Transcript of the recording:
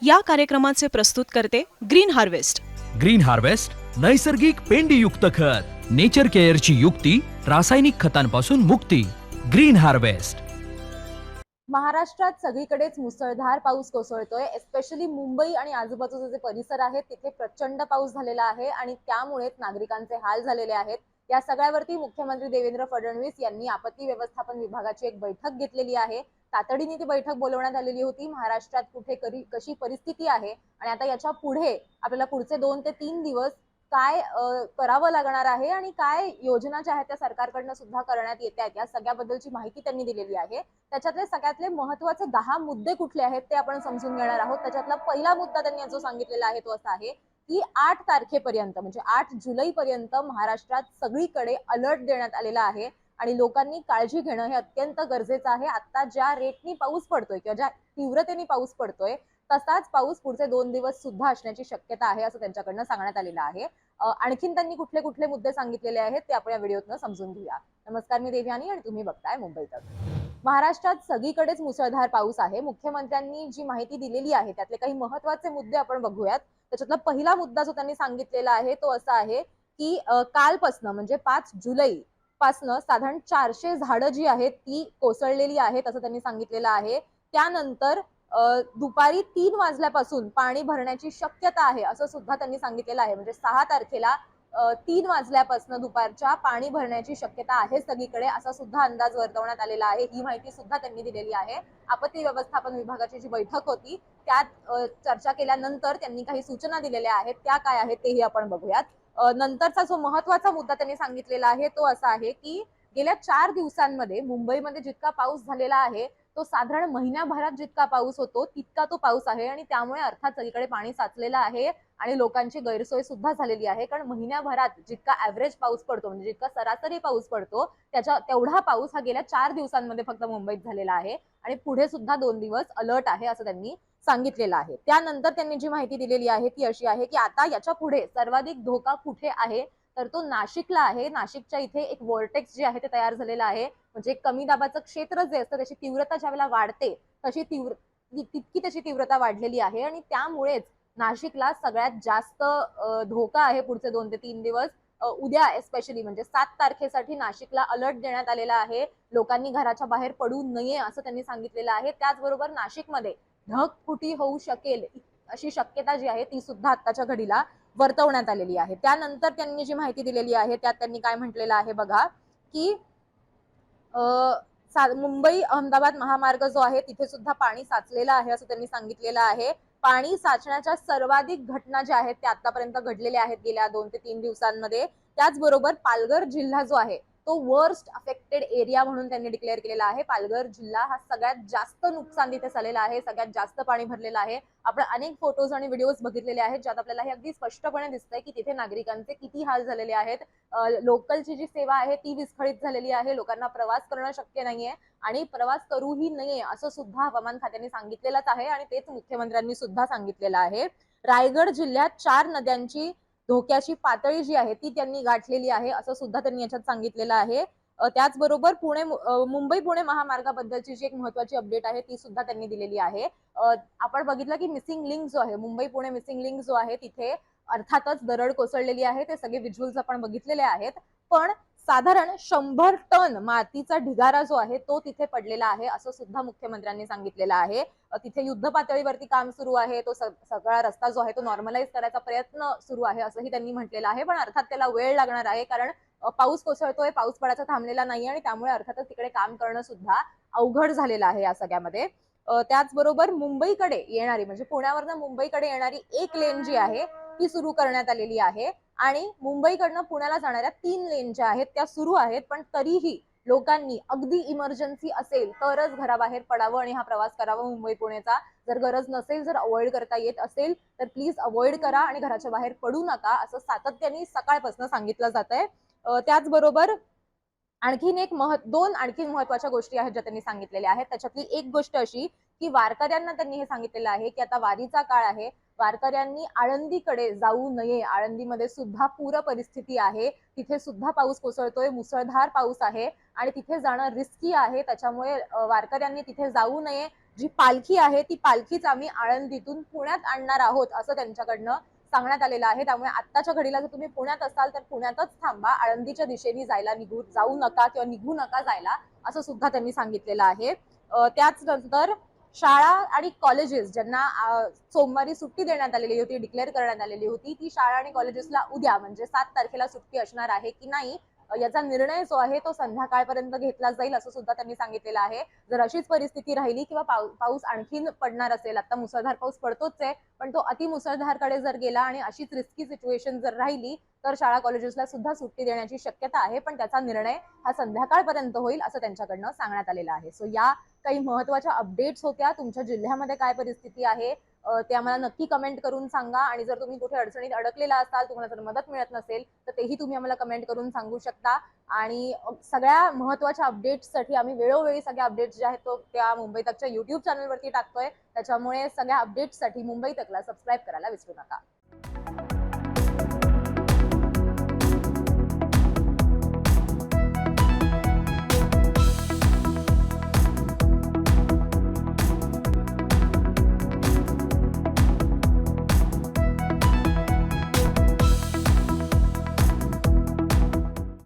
या कार्यक्रमाचे प्रस्तुत करते ग्रीन हार्वेस्ट. ग्रीन हार्वेस्ट नैसर्गिक पेंडीयुक्त खत, नेचर केअरची युक्ती, रासायनिक खतांपासून मुक्ती. Green harvest. महाराष्ट्रात सगळीकडेच मुसळधार पाऊस कोसळतोय. एस्पेशली मुंबई आणि आजूबाजूचे जे परिसर आहेत तिथे प्रचंड पाऊस झालेला आहे आणि त्यामुळेच नागरिकांचे हाल झालेले आहेत. या सगळ्यावरती मुख्यमंत्री देवेंद्र फडणवीस यांनी आपत्ती व्यवस्थापन विभागाची एक बैठक घेतलेली आहे. तातडीने ती बैठक बोलवण्यात आलेली होती. महाराष्ट्रात कुठे कशी परिस्थिती आहे आणि आता याच्या पुढे आपल्याला पुढचे 2 ते 3 दिवस काय करावं लागणार आहे आणि काय योजना ज्या आहेत त्या सरकारकडनं सुद्धा करण्यात येत आहेत, या सगळ्याबद्दलची माहिती त्यांनी दिलेली आहे. त्याच्यातले सगळ्यातले महत्त्वाचे 10 मुद्दे कुठले आहेत ते आपण समजून घेणार आहोत. त्याच्यातला पहिला मुद्दा त्यांनी जो सांगितलेला आहे तो असा आहे की 8 तारखेपर्यंत म्हणजे 8 जुलैपर्यंत महाराष्ट्रात सगळीकडे अलर्ट देण्यात आलेला आहे आणि लोकांनी काळजी घेणं हे अत्यंत गरजेचं आहे. आता ज्या रेटनी पाऊस पडतोय किंवा ज्या तीव्रतेने पाऊस पडतोय तसाच पाऊस पुढचे 2 दिवस सुद्धा असण्याची शक्यता आहे असं त्यांच्याकडनं सांगण्यात आलेलं आहे. आणखीन त्यांनी कुठले कुठले मुद्दे सांगितलेले आहेत ते आपण या व्हिडिओतनं समजून घेऊया. नमस्कार, मी देवयानी आणि तुम्ही बघताय मुंबई तक. महाराष्ट्रात सगळीकडेच मुसळधार पाऊस आहे. मुख्यमंत्र्यांनी जी माहिती दिलेली आहे त्यातले काही महत्त्वाचे मुद्दे आपण बघूयात. त्याच्यातला पहिला मुद्दा जो त्यांनी सांगितलेला आहे तो असा आहे की कालपासनं म्हणजे 5 जुलै पासनं साधारण 400 झाडं जी आहेत ती कोसळलेली आहेत असं त्यांनी सांगितलेलं आहे. त्यानंतर दुपारी 3 वाजल्यापासून पाणी भरण्याची शक्यता आहे असं सुद्धा त्यांनी सांगितलेलं आहे. म्हणजे 6 तारखेला 3 वाजल्यापासून दुपारच्या पाणी भरण्याची शक्यता आहे सगळीकडे असा सुद्धा अंदाज वर्तवण्यात आलेला आहे. ही माहिती सुद्धा त्यांनी दिलेली आहे. आपत्ती व्यवस्थापन विभागाची जी बैठक होती त्यात चर्चा केल्यानंतर त्यांनी काही सूचना दिलेल्या आहेत. त्या काय आहेत तेही आपण बघूयात. नंतरचा जो महत्त्वाचा मुद्दा त्यांनी सांगितलेला आहे तो असा आहे की गेल्या 4 दिवसांमध्ये मुंबईमध्ये जितका पाऊस झालेला आहे तो साधारण महिन्याभरात जितका पाऊस होतो तितका तो पाऊस आहे आणि त्यामुळे अर्थात सगळीकडे पाणी साचलेलं आहे आणि लोकांची गैरसोय सुद्धा झालेली आहे. कारण महिन्याभरात जितका ऍव्हरेज पाऊस पडतो म्हणजे जितका सरासरी पाऊस पडतो त्याच्या तेवढा पाऊस हा गेल्या 4 दिवसांमध्ये फक्त मुंबईत झालेला आहे आणि पुढे सुद्धा 2 दिवस अलर्ट आहे असं त्यांनी सांगितलेलं आहे. त्यानंतर त्यांनी जी माहिती दिलेली आहे ती अशी आहे की आता याच्या पुढे सर्वाधिक धोका कुठे आहे तर तो नाशिकला आहे. नाशिकच्या इथे एक वॉर्टेक्स जे आहे ते तयार झालेलं आहे. म्हणजे कमी दाबाचं क्षेत्र जे असतं त्याची तीव्रता ज्यावेळेला वाढते तितकी त्याची तीव्रता वाढलेली आहे आणि त्यामुळेच नाशिकला सगळ्यात जास्त धोका आहे पुढचे 2 ते 3 दिवस. उद्या एस्पेशली म्हणजे 7 तारखेसाठी नाशिकला अलर्ट देण्यात आलेला आहे. लोकांनी घराच्या बाहेर पडू नये असं त्यांनी सांगितलेलं आहे. त्याचबरोबर नाशिकमध्ये ढगफुटी होऊ शकेल अशी शक्यता जी आहे ती सुद्धा आत्ताच्या घडीला वर्तवण्यात आलेली आहे. त्यानंतर त्यांनी जी माहिती दिलेली आहे त्यात त्यांनी काय म्हटलेलं आहे बघा की मुंबई अहमदाबाद महामार्ग जो आहे तिथे सुद्धा पाणी साचलेलं आहे असं त्यांनी सांगितलेलं आहे. पाणी साचण्याच्या सर्वाधिक घटना ज्या आहेत त्या आतापर्यंत घडलेल्या आहेत गेल्या 2 ते 3 दिवसांमध्ये. त्याचबरोबर पालघर जिल्हा जो आहे तो वर्स्ट अफेक्टेड एरिया म्हणून त्यांनी डिक्लेअर केलेला आहे. पालघर जिल्हा हा सगळ्यात जास्त नुकसान तिथे झालेला आहे, सगळ्यात जास्त पाणी भरलेलं आहे. आपण अनेक फोटोज आणि व्हिडिओज बघितलेले आहेत ज्यात आपल्याला हे अगदी स्पष्टपणे दिसतंय की तिथे नागरिकांचे किती हाल झालेले आहेत. लोकलची जी सेवा आहे ती विस्कळीत झालेली आहे. लोकांना प्रवास करणं शक्य नाहीये आणि प्रवास करूही नये असं सुद्धा हवामान खात्याने सांगितलेलंच आहे आणि तेच मुख्यमंत्र्यांनी सुद्धा सांगितलेलं आहे. रायगड जिल्ह्यात 4 नद्यांची धोक्याची पातळी जी आहे ती त्यांनी गाठलेली आहे असं सुद्धा त्यांनी याच्यात सांगितलेलं आहे. त्याचबरोबर मुंबई पुणे महामार्गाबद्दलची जी एक महत्वाची अपडेट आहे ती सुद्धा त्यांनी दिलेली आहे. आपण बघितलं की मिसिंग लिंक जो आहे मुंबई पुणे मिसिंग लिंक जो आहे तिथे अर्थातच दरड कोसळलेली आहे. ते सगळे व्हिज्युअल्स आपण बघितलेले आहेत. पण साधारण 100 टन मातीचा ढिगारा जो आहे तो तिथे पडलेला आहे असं सुद्धा मुख्यमंत्र्यांनी सांगितलेलं आहे. तिथे युद्ध पातळीवरती काम सुरू आहे. तो सगळा रस्ता जो आहे तो नॉर्मलाइज करायचा प्रयत्न सुरू आहे असंही त्यांनी म्हटलेलं आहे. पण अर्थात त्याला वेळ लागणार आहे कारण पाऊस कोसळतोय, पाऊस पडायचा थांबलेला नाही आणि त्यामुळे अर्थातच तिकडे काम करणं सुद्धा अवघड झालेलं आहे या सगळ्यामध्ये. त्याचबरोबर मुंबईकडे येणारी म्हणजे पुण्यावरनं मुंबईकडे येणारी एक लेन जी आहे ती सुरू करण्यात आलेली आहे आणि मुंबईकडनं पुण्याला जाणाऱ्या 3 लेन ज्या आहेत त्या सुरू आहेत. पण तरीही लोकांनी अगदी इमर्जन्सी असेल तरच घराबाहेर पडावं आणि हा प्रवास करावा मुंबई पुणेचा. जर गरज नसेल, जर अवॉइड करता येत असेल तर प्लीज अवॉइड करा आणि घराच्या बाहेर पडू नका असं सातत्याने सकाळपासून सांगितलं जात आहे. त्याचबरोबर आणखीन आणखीन महत्वाच्या गोष्टी आहेत ज्या त्यांनी सांगितलेल्या आहेत. त्याच्यातली एक गोष्ट अशी की वारकऱ्यांना त्यांनी हे सांगितलेलं आहे की आता वारीचा काळ आहे, वारकऱ्यांनी आळंदीकडे जाऊ नये. आळंदीमध्ये सुद्धा पूर परिस्थिती आहे, तिथे सुद्धा पाऊस कोसळतोय, मुसळधार पाऊस आहे आणि तिथे जाणं रिस्की आहे. त्याच्यामुळे वारकऱ्यांनी तिथे जाऊ नये. जी पालखी आहे ती पालखीच आम्ही आळंदीतून पुण्यात आणणार आहोत असं त्यांच्याकडनं सांगण्यात आलेलं आहे. त्यामुळे आत्ताच्या घडीला जर तुम्ही पुण्यात असाल तर पुण्यातच थांबा, आळंदीच्या दिशेने जाऊ नका किंवा निघू नका जायला, असं सुद्धा त्यांनी सांगितलेलं आहे. त्याच नंतर शाळा आणि कॉलेजेस ज्यांना सोमवारी सुट्टी देण्यात आलेली होती, डिक्लेअर करण्यात आलेली होती, ती शाळा आणि कॉलेजेसला उद्या म्हणजे 7 तारखेला सुट्टी असणार आहे की नाही याचा निर्णय जो आहे तो संध्याकाळपर्यंत घेतला जाईल असं सुद्धा त्यांनी सांगितलेलं आहे. जर अशीच परिस्थिती राहिली किंवा पाऊस आणखीन पडणार असेल, आता मुसळधार पाऊस पडतोच आहे, पण तो अति मुसळधारकडे जर गेला आणि अशीच रिस्की सिच्युएशन जर राहिली तर शाळा कॉलेजेसला सुद्धा सुट्टी देण्याची शक्यता आहे, पण त्याचा निर्णय हा संध्याकाळपर्यंत होईल असं त्यांच्याकडनं सांगण्यात आलेलं आहे. सो या काही महत्त्वाच्या अपडेट्स होत्या. तुमच्या जिल्ह्यामध्ये काय परिस्थिती आहे ते आम्हाला नक्की कमेंट करून सांगा. आणि जर तुम्ही कुठे अडचणीत अडकलेला असाल, तुम्हाला जर मदत मिळत नसेल तर तेही तुम्ही आम्हाला कमेंट करून सांगू शकता. आणि सगळ्या महत्त्वाच्या अपडेट्ससाठी आम्ही वेळोवेळी सगळ्या अपडेट्स जे आहेत तो त्या मुंबई तकच्या YouTube चॅनलवरती टाकतोय. त्याच्यामुळे सगळ्या अपडेट्ससाठी मुंबई तकला सबस्क्राईब करायला विसरू नका.